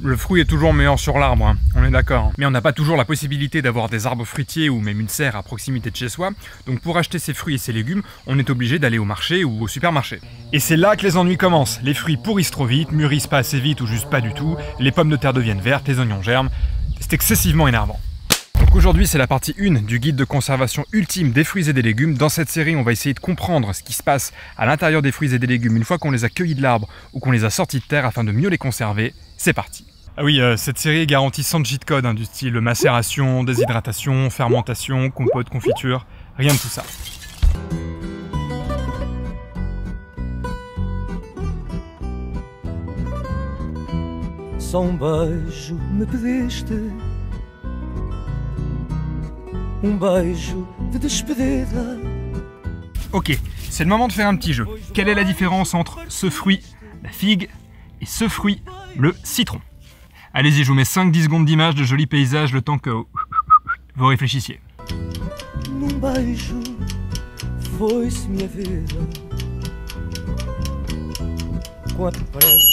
Le fruit est toujours meilleur sur l'arbre, hein, on est d'accord. Hein. Mais on n'a pas toujours la possibilité d'avoir des arbres fruitiers ou même une serre à proximité de chez soi. Donc pour acheter ces fruits et ces légumes, on est obligé d'aller au marché ou au supermarché. Et c'est là que les ennuis commencent. Les fruits pourrissent trop vite, mûrissent pas assez vite ou juste pas du tout. Les pommes de terre deviennent vertes, les oignons germent. C'est excessivement énervant. Donc aujourd'hui c'est la partie 1 du guide de conservation ultime des fruits et des légumes. Dans cette série on va essayer de comprendre ce qui se passe à l'intérieur des fruits et des légumes une fois qu'on les a cueillis de l'arbre ou qu'on les a sortis de terre afin de mieux les conserver. C'est parti. Ah oui, cette série garantit 100 cheat codes du style macération, déshydratation, fermentation, compote, confiture, rien de tout ça. Só beijo me pediste, beijo de despedida. Ok, c'est le moment de faire un petit jeu. Quelle est la différence entre ce fruit, la figue, et ce fruit, le citron? Allez-y, je vous mets 5-10 secondes d'image de jolis paysages le temps que vous réfléchissiez. Beijo foi-se minha vida.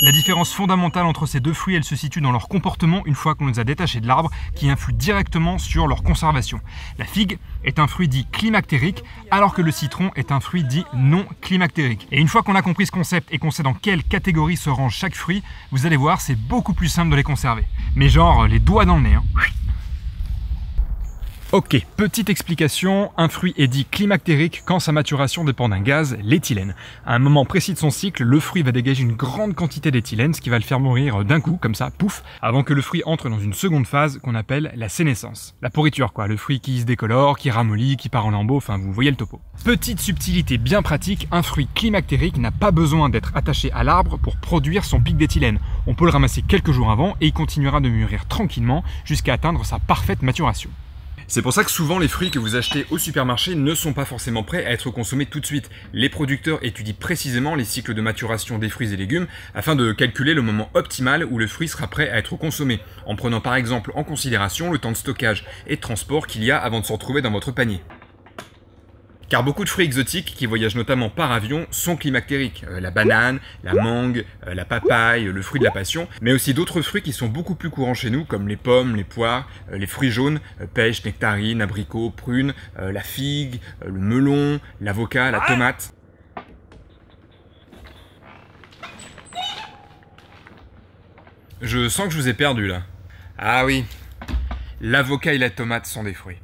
La différence fondamentale entre ces deux fruits, elle se situe dans leur comportement une fois qu'on les a détachés de l'arbre, qui influe directement sur leur conservation. La figue est un fruit dit climactérique, alors que le citron est un fruit dit non climactérique. Et une fois qu'on a compris ce concept et qu'on sait dans quelle catégorie se range chaque fruit, vous allez voir, c'est beaucoup plus simple de les conserver. Mais genre, les doigts dans le nez, hein. Ok, petite explication, un fruit est dit climactérique quand sa maturation dépend d'un gaz, l'éthylène. À un moment précis de son cycle, le fruit va dégager une grande quantité d'éthylène, ce qui va le faire mourir d'un coup, comme ça, pouf, avant que le fruit entre dans une seconde phase qu'on appelle la sénescence. La pourriture quoi, le fruit qui se décolore, qui ramollit, qui part en lambeaux, enfin vous voyez le topo. Petite subtilité bien pratique, un fruit climactérique n'a pas besoin d'être attaché à l'arbre pour produire son pic d'éthylène. On peut le ramasser quelques jours avant et il continuera de mûrir tranquillement jusqu'à atteindre sa parfaite maturation. C'est pour ça que souvent les fruits que vous achetez au supermarché ne sont pas forcément prêts à être consommés tout de suite. Les producteurs étudient précisément les cycles de maturation des fruits et légumes afin de calculer le moment optimal où le fruit sera prêt à être consommé, en prenant par exemple en considération le temps de stockage et de transport qu'il y a avant de se retrouver dans votre panier. Car beaucoup de fruits exotiques qui voyagent notamment par avion sont climactériques. La banane, la mangue, la papaye, le fruit de la passion, mais aussi d'autres fruits qui sont beaucoup plus courants chez nous comme les pommes, les poires, les fruits jaunes, pêche, nectarine, abricot, prune, la figue, le melon, l'avocat, la tomate. Je sens que je vous ai perdu là. Ah oui, l'avocat et la tomate sont des fruits.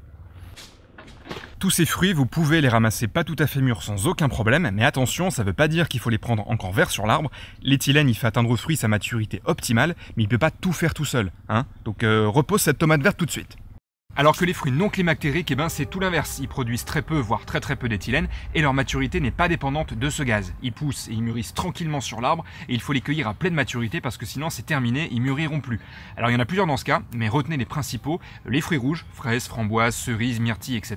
Tous ces fruits, vous pouvez les ramasser pas tout à fait mûrs sans aucun problème, mais attention, ça veut pas dire qu'il faut les prendre encore verts sur l'arbre. L'éthylène, il fait atteindre au fruit sa maturité optimale, mais il peut pas tout faire tout seul, hein. Donc repose cette tomate verte tout de suite. Alors que les fruits non climactériques, eh ben, c'est tout l'inverse. Ils produisent très peu, voire très peu d'éthylène, et leur maturité n'est pas dépendante de ce gaz. Ils poussent et ils mûrissent tranquillement sur l'arbre, et il faut les cueillir à pleine maturité parce que sinon c'est terminé, ils mûriront plus. Alors il y en a plusieurs dans ce cas, mais retenez les principaux, les fruits rouges, fraises, framboises, cerises, myrtilles, etc.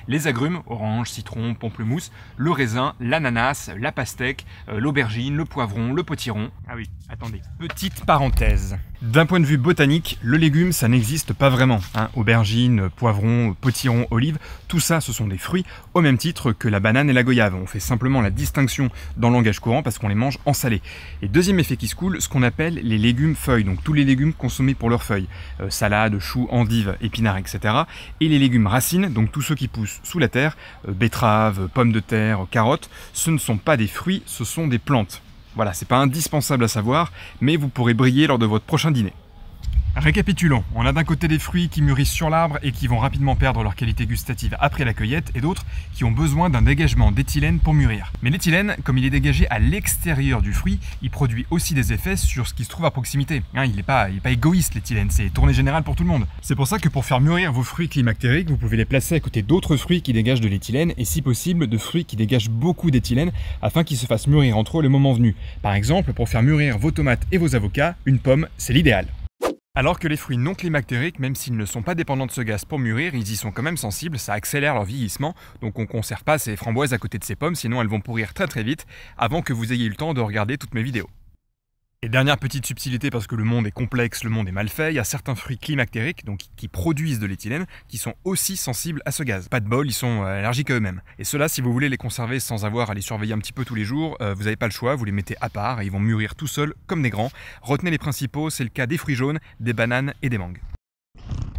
Les agrumes, orange, citron, pamplemousse, le raisin, l'ananas, la pastèque, l'aubergine, le poivron, le potiron. Ah oui, attendez, petite parenthèse. D'un point de vue botanique, le légume, ça n'existe pas vraiment, hein. Aubergine, poivron, potiron, olive, tout ça, ce sont des fruits, au même titre que la banane et la goyave. On fait simplement la distinction dans le langage courant parce qu'on les mange en salé. Et deuxième effet qui se coule, ce qu'on appelle les légumes feuilles, donc tous les légumes consommés pour leurs feuilles, salade, choux, endives, épinards, etc. Et les légumes racines, donc tous ceux qui poussent sous la terre, betteraves, pommes de terre, carottes, ce ne sont pas des fruits, ce sont des plantes. Voilà, c'est pas indispensable à savoir, mais vous pourrez briller lors de votre prochain dîner. Récapitulons, on a d'un côté des fruits qui mûrissent sur l'arbre et qui vont rapidement perdre leur qualité gustative après la cueillette, et d'autres qui ont besoin d'un dégagement d'éthylène pour mûrir. Mais l'éthylène, comme il est dégagé à l'extérieur du fruit, il produit aussi des effets sur ce qui se trouve à proximité. Hein, il n'est pas égoïste l'éthylène, c'est tournée générale pour tout le monde. C'est pour ça que pour faire mûrir vos fruits climactériques, vous pouvez les placer à côté d'autres fruits qui dégagent de l'éthylène, et si possible de fruits qui dégagent beaucoup d'éthylène afin qu'ils se fassent mûrir entre eux le moment venu. Par exemple, pour faire mûrir vos tomates et vos avocats, une pomme, c'est l'idéal. Alors que les fruits non climactériques, même s'ils ne sont pas dépendants de ce gaz pour mûrir, ils y sont quand même sensibles, ça accélère leur vieillissement, donc on ne conserve pas ces framboises à côté de ces pommes, sinon elles vont pourrir très vite, avant que vous ayez eu le temps de regarder toutes mes vidéos. Et dernière petite subtilité, parce que le monde est complexe, le monde est mal fait, il y a certains fruits climactériques, donc qui produisent de l'éthylène, qui sont aussi sensibles à ce gaz. Pas de bol, ils sont allergiques à eux-mêmes. Et ceux-là, si vous voulez les conserver sans avoir à les surveiller un petit peu tous les jours, vous n'avez pas le choix, vous les mettez à part et ils vont mûrir tout seuls comme des grands. Retenez les principaux, c'est le cas des fruits jaunes, des bananes et des mangues.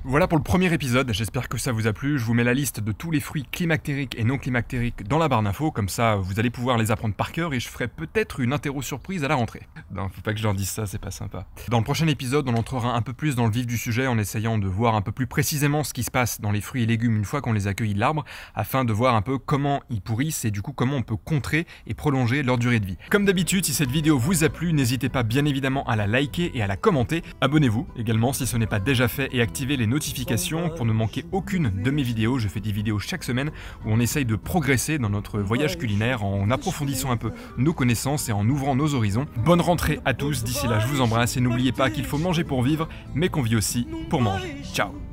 Voilà pour le premier épisode, j'espère que ça vous a plu. Je vous mets la liste de tous les fruits climactériques et non climactériques dans la barre d'infos, comme ça vous allez pouvoir les apprendre par cœur et je ferai peut-être une interro surprise à la rentrée. Non, faut pas que je leur dise ça, c'est pas sympa. Dans le prochain épisode, on entrera un peu plus dans le vif du sujet en essayant de voir un peu plus précisément ce qui se passe dans les fruits et légumes une fois qu'on les accueille de l'arbre, afin de voir un peu comment ils pourrissent et du coup comment on peut contrer et prolonger leur durée de vie. Comme d'habitude, si cette vidéo vous a plu, n'hésitez pas bien évidemment à la liker et à la commenter. Abonnez-vous également si ce n'est pas déjà fait et activez les notifications pour ne manquer aucune de mes vidéos. Je fais des vidéos chaque semaine où on essaye de progresser dans notre voyage culinaire en approfondissant un peu nos connaissances et en ouvrant nos horizons. Bonne rentrée à tous, d'ici là je vous embrasse et n'oubliez pas qu'il faut manger pour vivre mais qu'on vit aussi pour manger. Ciao.